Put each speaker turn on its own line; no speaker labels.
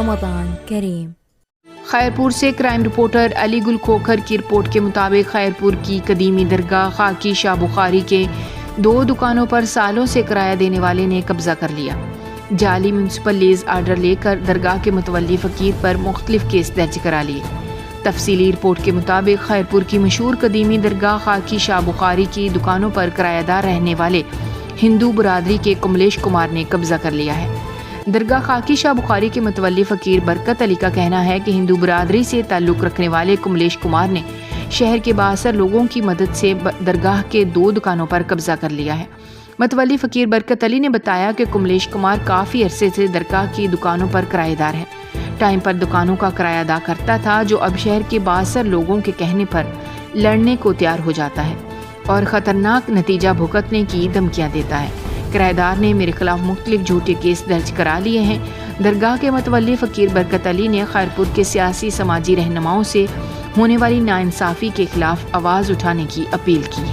رمضان کریم۔
خیرپور سے crime reporter علی گل کھوکھر کی report کے مطابق خیرپور کی قدیمی درگاہ خاکی شاہ بخاری کے 2 دکانوں پر سالوں سے کرایہ دینے والے نے قبضہ کر لیا۔ جعلی میونسپل لیز آرڈر لے کر درگاہ کے متولی فقیر پر مختلف کیس درج کرا لیے۔ تفصیلی رپورٹ کے مطابق خیرپور کی مشہور قدیمی درگاہ خاکی شاہ بخاری کی دکانوں پر کرایہ دار رہنے والے ہندو برادری کے کملیش کمار نے قبضہ کر لیا ہے۔ درگاہ خاکی شاہ بخاری کے متولی فقیر برکت علی کا کہنا ہے کہ ہندو برادری سے تعلق رکھنے والے کملیش کمار نے شہر کے بااثر لوگوں کی مدد سے درگاہ کے 2 دکانوں پر قبضہ کر لیا ہے۔ متولی فقیر برکت علی نے بتایا کہ کملیش کمار کافی عرصے سے درگاہ کی دکانوں پر کرایہ دار ہے، ٹائم پر دکانوں کا کرایہ ادا کرتا تھا، جو اب شہر کے بااثر لوگوں کے کہنے پر لڑنے کو تیار ہو جاتا ہے اور خطرناک نتیجہ بھگتنے کی دھمکیاں دیتا ہے۔ کرایہ دار نے میرے خلاف مختلف جھوٹے کیس درج کرا لیے ہیں۔ درگاہ کے متولی فقیر برکت علی نے خیرپور کے سیاسی سماجی رہنماؤں سے ہونے والی ناانصافی کے خلاف آواز اٹھانے کی اپیل کی ہے۔